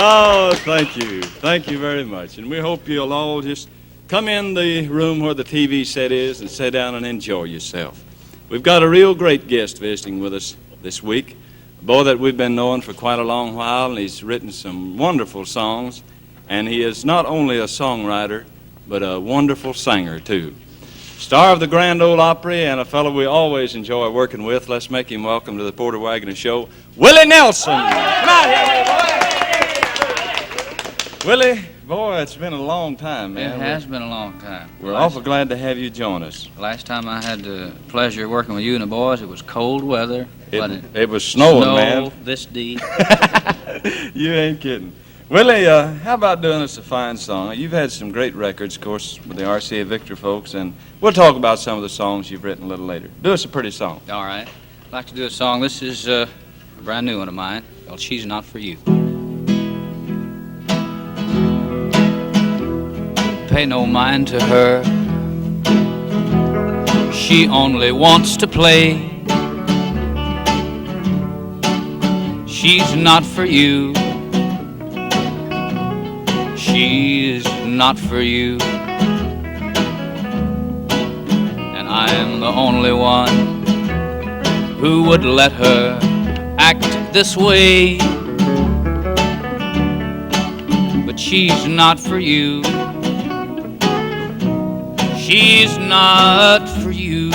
Oh, thank you. Thank you very much. And we hope you'll all just come in the room where the TV set is and sit down and enjoy yourself. We've got a real great guest visiting with us this week, a boy that we've been knowing for quite a long while, and he's written some wonderful songs, and he is not only a songwriter, but a wonderful singer, too. Star of the Grand Ole Opry and a fellow we always enjoy working with. Let's make him welcome to the Porter Wagoner Show, Willie Nelson. Come out here, boy. Willie, boy, it's been a long time, man. It has been a long time. We're awful glad to have you join us. Last time I had the pleasure of working with you and the boys, it was cold weather. It was snowing, man. This deep. You ain't kidding. Willie, how about doing us a fine song? You've had some great records, of course, with the RCA Victor folks, and we'll talk about some of the songs you've written a little later. Do us a pretty song. All right. I'd like to do a song. This is a brand new one of mine called She's Not For You. Pay no mind to her. She only wants to play. She's not for you. She's not for you. And I am the only one who would let her act this way. But she's not for you. She's not for you.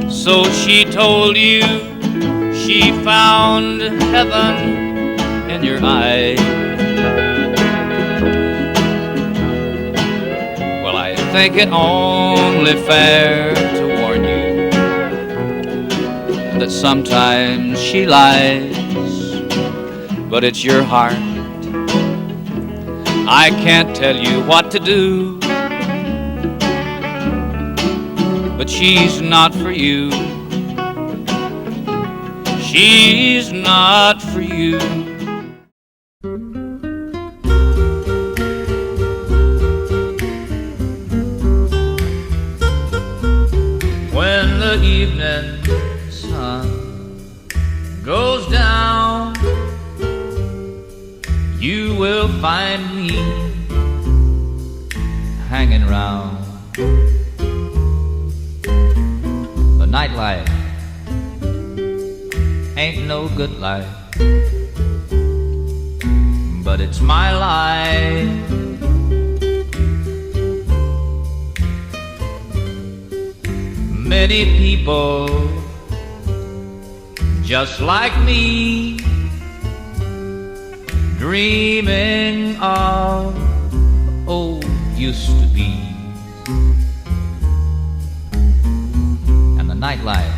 So she told you she found heaven in your eyes. Well, I think it only fair to warn you that sometimes she lies, but it's your heart. I can't tell you what to do, but she's not for you. She's not for you. When the evening sun goes down, you will find me hanging round. The nightlife ain't no good life, but it's my life. Many people just like me, dreaming of old used to be. And the nightlife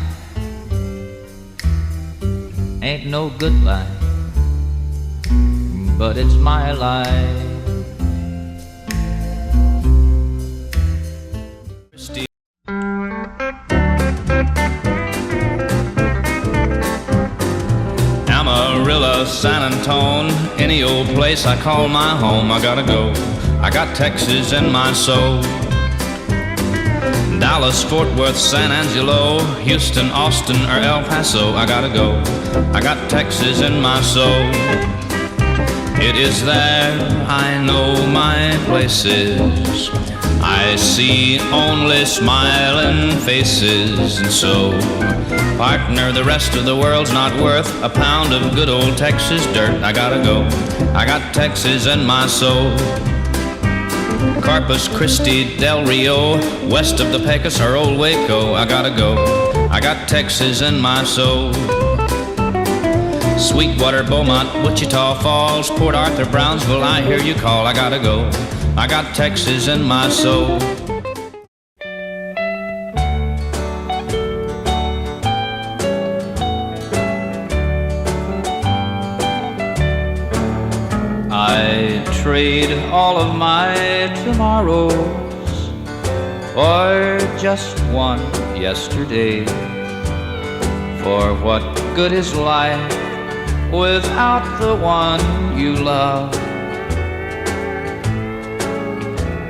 ain't no good life, but it's my life. Amarillo, San Antone, any old place I call my home, I gotta go. I got Texas in my soul. Dallas, Fort Worth, San Angelo, Houston, Austin, or El Paso, I gotta go. I got Texas in my soul. It is there I know my place is. I see only smiling faces, and so, partner, the rest of the world's not worth a pound of good old Texas dirt. I gotta go. I got Texas in my soul. Corpus Christi, Del Rio, west of the Pecos or Old Waco, I gotta go. I got Texas in my soul. Sweetwater, Beaumont, Wichita Falls, Port Arthur, Brownsville, I hear you call, I gotta go. I got Texas in my soul. I trade all of my tomorrows for just one yesterday. For what good is life without the one you love?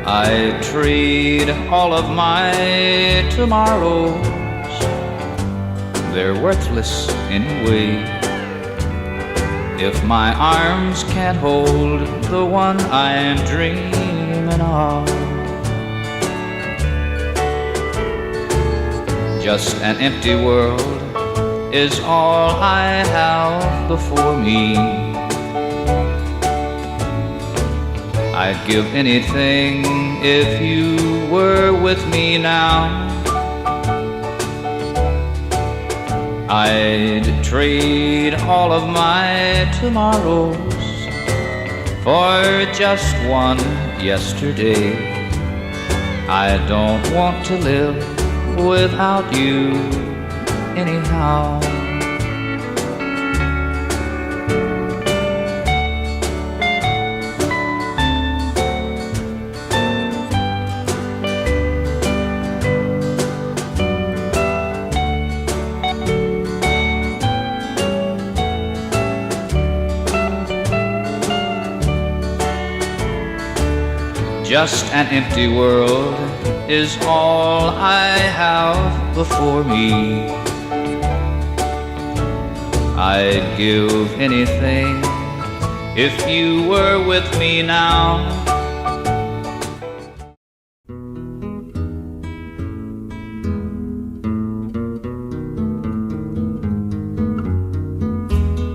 I trade all of my tomorrows, they're worthless anyway. if my arms can't hold the one I'm dreaming of. Just an empty world is all I have before me. I'd give anything if you were with me now. I'd trade all of my tomorrows for just one yesterday. I don't want to live without you anyhow. Just an empty world is all I have before me. I'd give anything if you were with me now.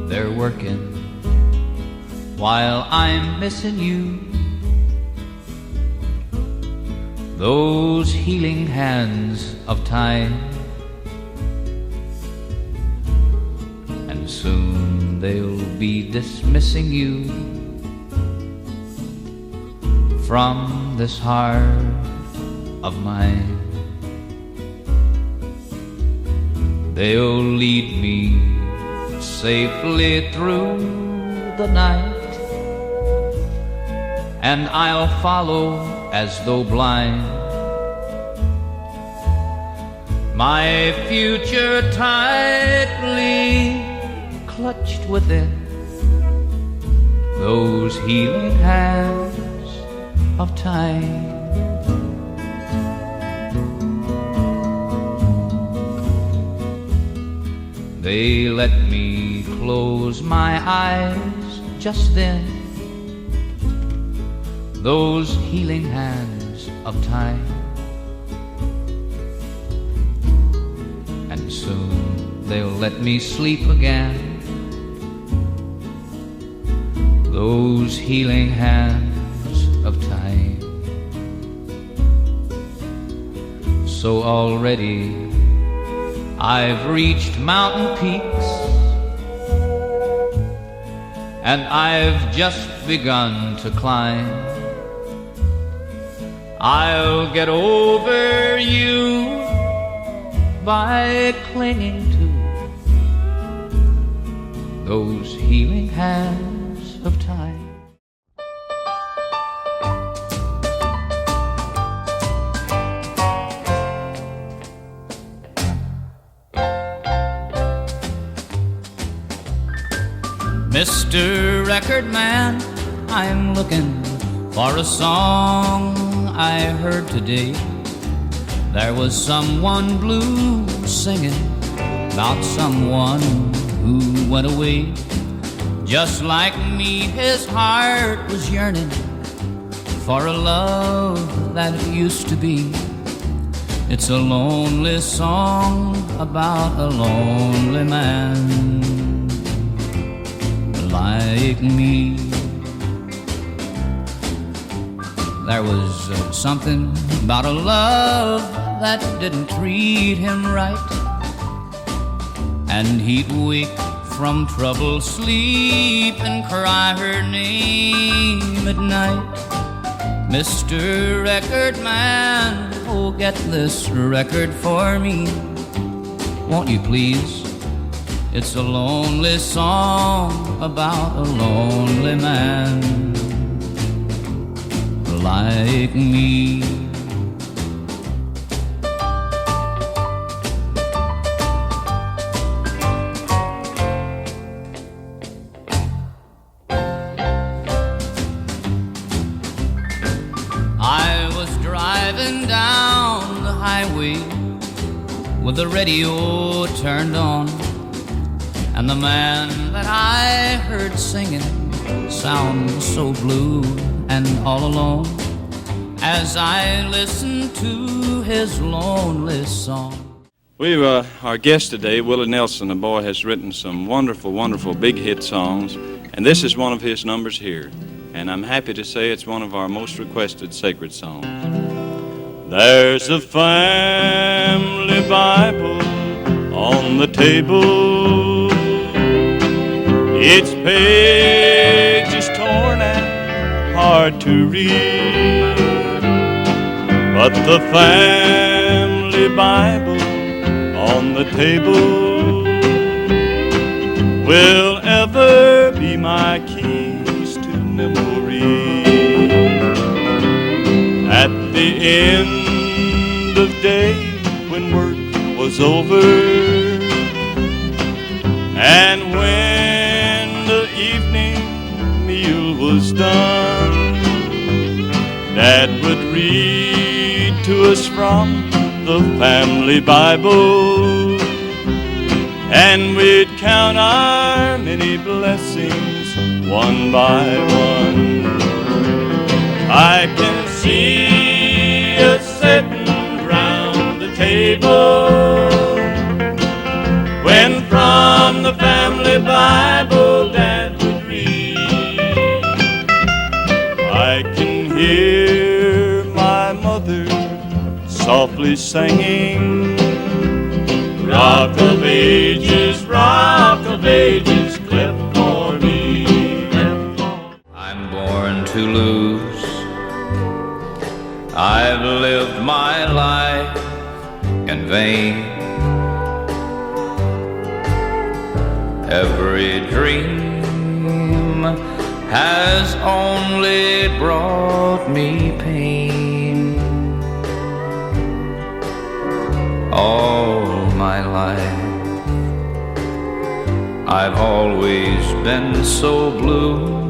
They're working while I'm missing you. Those healing hands of time, and soon they'll be dismissing you from this heart of mine. They'll lead me safely through the night, and I'll follow as though blind, my future tightly clutched within those healing hands of time. They let me close my eyes just then, those healing hands of time, and soon they'll let me sleep again, those healing hands of time. So already I've reached mountain peaks, and I've just begun to climb. I'll get over you by clinging to those healing hands of time. Mr. Record Man, I'm looking for a song I heard today. There was someone blue singing about someone who went away. Just like me, his heart was yearning for a love that used to be. It's a lonely song about a lonely man like me. There was something about a love that didn't treat him right, and he'd wake from troubled sleep and cry her name at night. Mr. Record Man, oh, get this record for me, won't you please? It's a lonely song about a lonely man like me. I was driving down the highway with the radio turned on, and And the man that I heard singing sounds so blue and all alone as I listen to his lonely song. Our guest today, Willie Nelson, a boy, has written some wonderful, wonderful big hit songs, and this is one of his numbers here. And I'm happy to say it's one of our most requested sacred songs. There's a family Bible on the table. Its pages torn and hard to read, but the family Bible on the table will ever be my keys to memory. At the end of day when work was over, and when the evening meal was done, Dad would read to us from the family Bible, and we'd count our many blessings one by one. I can see us sitting round the table when from the family Bible Dad would read. I can hear my mother softly singing, Rock of Ages, clip for me. I'm born to lose. I've lived my life in vain. Every dream has only brought me pain. All my life I've always been so blue,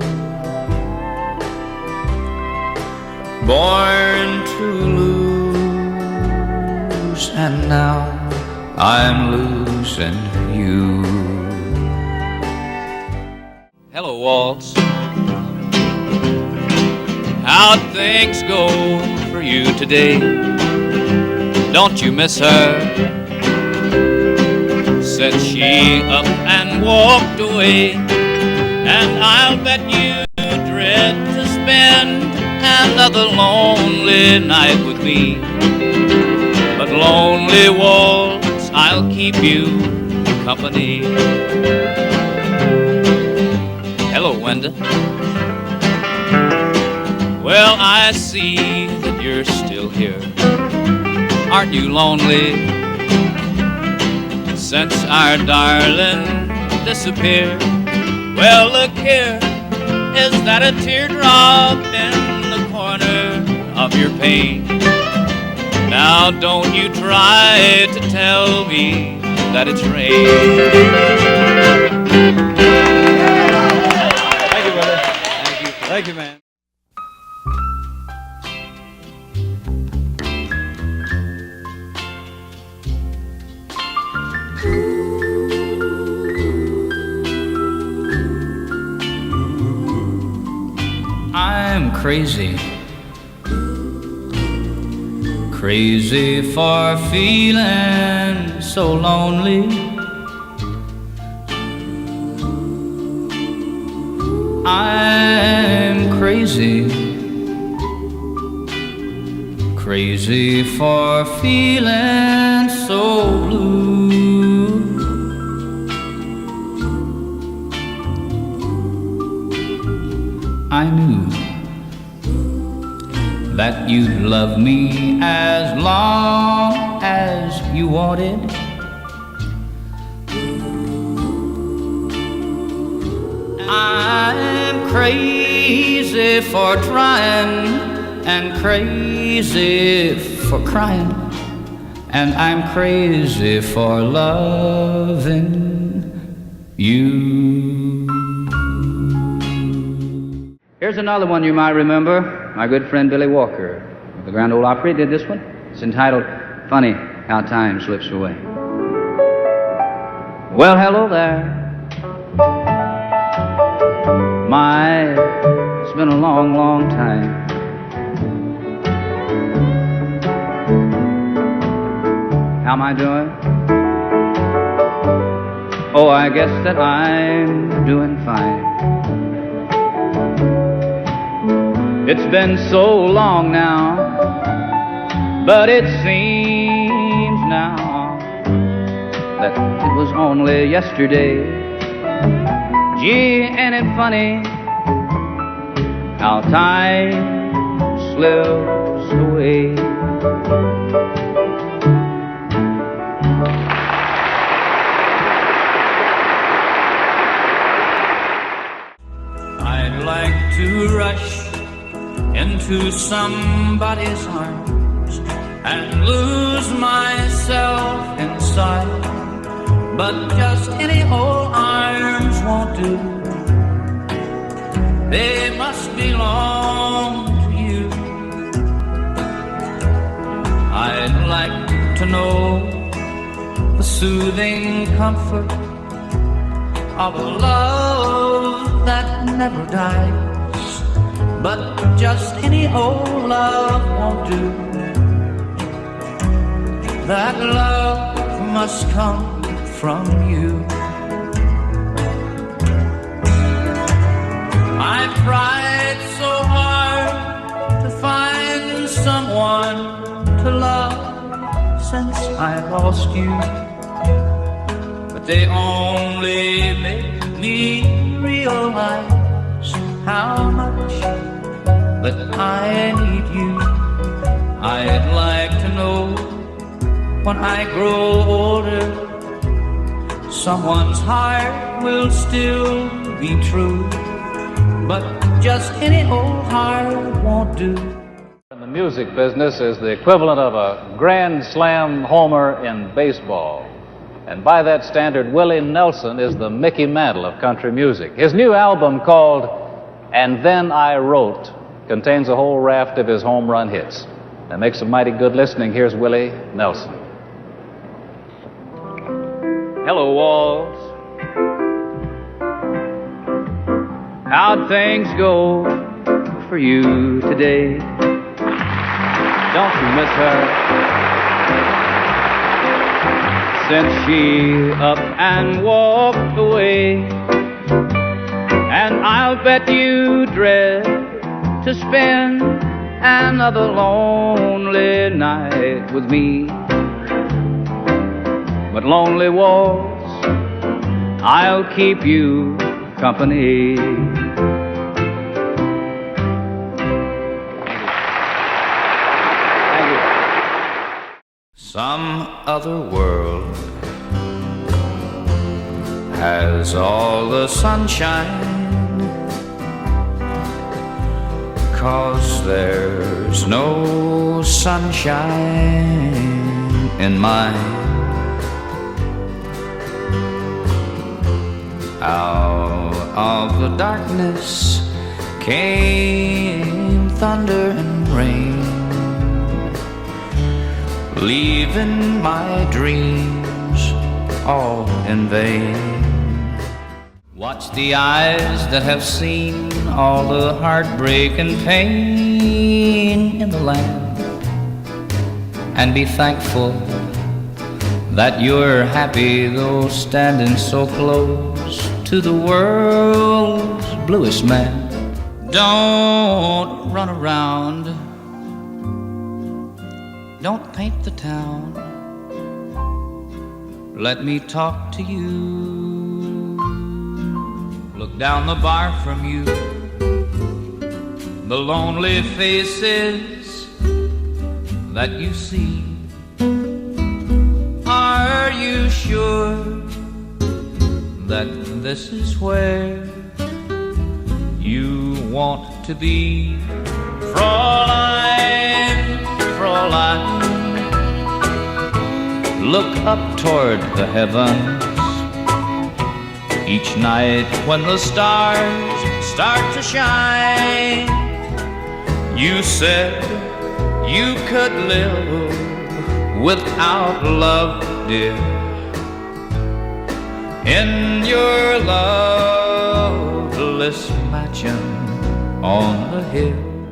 born to lose, and now I'm losing you. Hello, Waltz. How'd things go for you today? Don't you miss her? Said she up and walked away, and I'll bet you dread to spend another lonely night with me. But lonely Waltz, I'll keep you company. Hello, Wenda. Well, I see that you're still here. Aren't you lonely since our darling disappeared? Well, look here, is that a teardrop in the corner of your pain? Now don't you try to tell me that it's rain. Thank you, brother. Thank you. Thank you, man. I'm crazy, crazy for feeling so lonely. I'm crazy, crazy for feeling so blue. I knew that you'd love me as long as you wanted. I'm crazy for trying and crazy for crying, and I'm crazy for loving you. Here's another one you might remember. My good friend Billy Walker of the Grand Ole Opry did this one. It's entitled, Funny How Time Slips Away. Well, hello there. been a long, long time. How am I doing? Oh, I guess that I'm doing fine. It's been so long now, but it seems now that it was only yesterday. Gee, ain't it funny how time slips away? I'd like to rush into somebody's arms and lose myself inside, but just any old arms won't do. They must belong to you. I'd like to know the soothing comfort of a love that never dies, but just any old love won't do. That love must come from you. I've tried so hard to find someone to love since I lost you, but they only make me realize how much that I need you. I'd like to know when I grow older, someone's heart will still be true, but just any old heart won't do. The music business is the equivalent of a grand slam homer in baseball. And by that standard, Willie Nelson is the Mickey Mantle of country music. His new album called And Then I Wrote contains a whole raft of his home run hits. That makes some mighty good listening. Here's Willie Nelson. Hello, Walls. How'd things go for you today? Don't you miss her? Since she up and walked away, and I'll bet you dread to spend another lonely night with me. But lonely Walls, I'll keep you company. Thank you. Some other world has all the sunshine, 'cause there's no sunshine in mine. Out of the darkness came thunder and rain, leaving my dreams all in vain. Watch the eyes that have seen all the heartbreak and pain in the land, and be thankful that you're happy, though standing so close to the world's bluest man. Don't run around, don't paint the town, let me talk to you. Look down the bar from you, the lonely faces that you see. Are you sure that this is where you want to be? Fräulein, Fräulein, look up toward the heavens each night when the stars start to shine. You said you could live without love, dear, in your loveless mansion on the hill.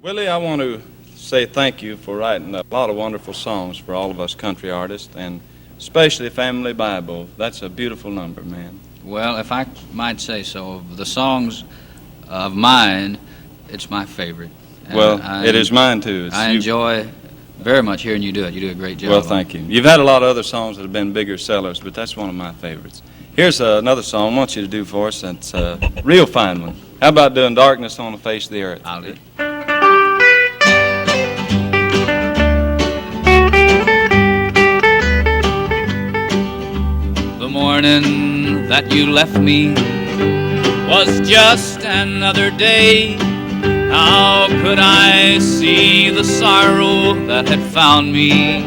Willie, I want to say thank you for writing a lot of wonderful songs for all of us country artists, and especially Family Bible. That's a beautiful number, man. Well, if I might say so, of the songs of mine, it's my favorite. And Well, it is mine too. I enjoy very much hearing you do it. You do a great job. Well, thank you. You've had a lot of other songs that have been bigger sellers, but that's one of my favorites. Here's another song I want you to do for us. That's a real fine one. How about doing Darkness on the Face of the Earth? I'll do it. The morning that you left me was just another day. How could I see the sorrow that had found me?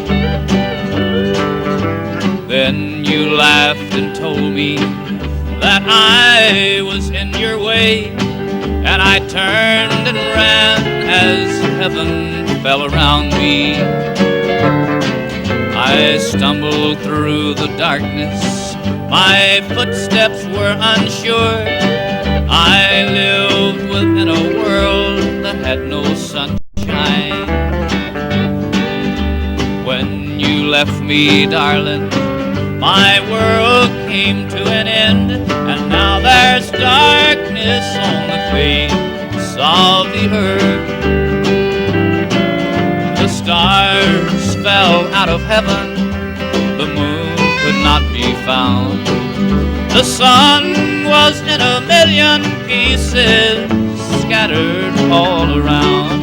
Then you laughed and told me that I was in your way, and I turned and ran as heaven fell around me. I stumbled through the darkness, my footsteps were unsure. I lived within a world that had no sunshine. When you left me, darling, my world came to an end, and now there's darkness on the face of the earth. The stars fell out of heaven, the moon could not be found. The sun was in a million pieces, scattered all around.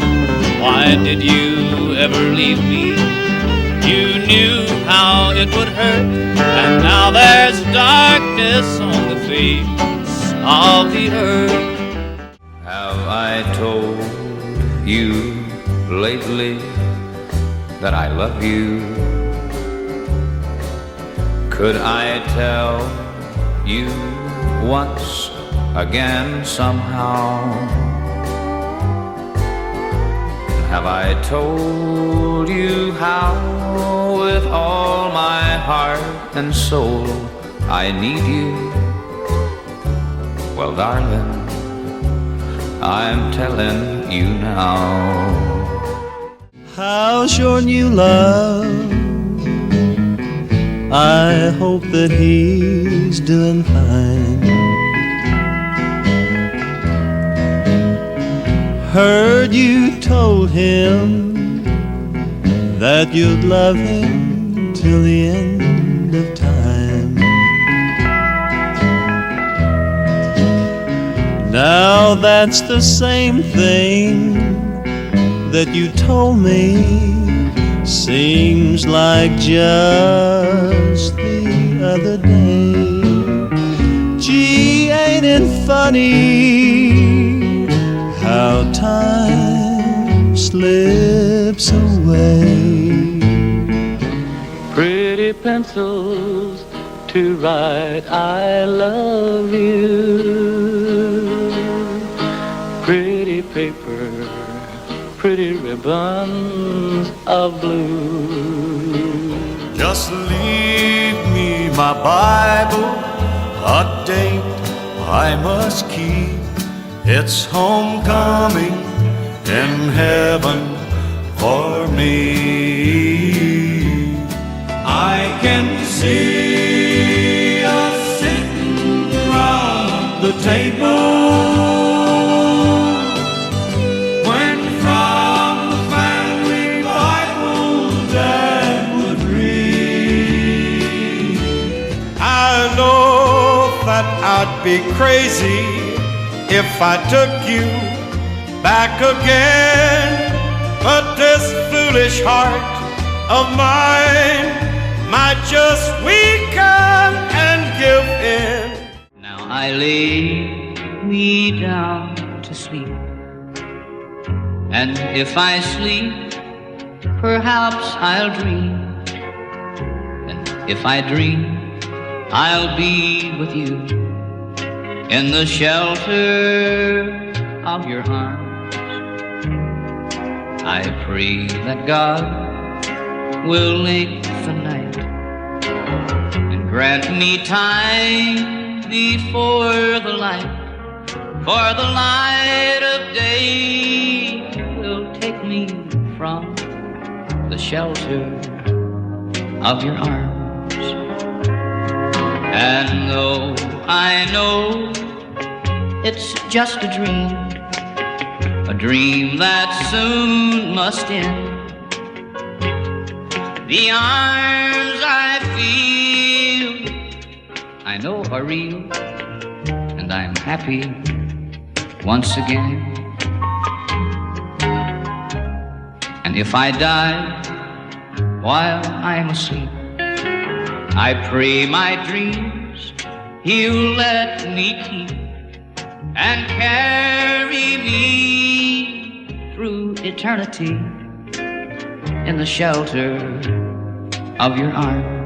Why did you ever leave me? You knew how it would hurt, and now there's darkness on the face of the earth. Have I told you lately that I love you? Could I tell you once again somehow? Have I told you how with all my heart and soul I need you? Well, darling, I'm telling you now. How's your new love? I hope that he's doing fine. Heard you told him that you'd love him till the end of time. Now that's the same thing that you told me. Seems like just the other day. Gee, ain't it funny how time slips away? Pretty pencils to write I love you. Pretty paper, pretty ribbons of blue. Just leave me my Bible, a date I must keep. It's homecoming in heaven for me. I can see us sitting round the table when from the family Bible Dad would read. I know that I'd be crazy if I took you back again, but this foolish heart of mine might just weaken and give in. Now I lay me down to sleep, and if I sleep, perhaps I'll dream, and if I dream, I'll be with you in the shelter of your arms. I pray that God will lengthen the night and grant me time before the light for the light of day will take me from the shelter of your arms. And though I know it's just a dream that soon must end, the arms I feel I know are real, and I'm happy once again. And if I die while I'm asleep, I pray my dreams He'll let me keep and carry me through eternity in the shelter of your arms.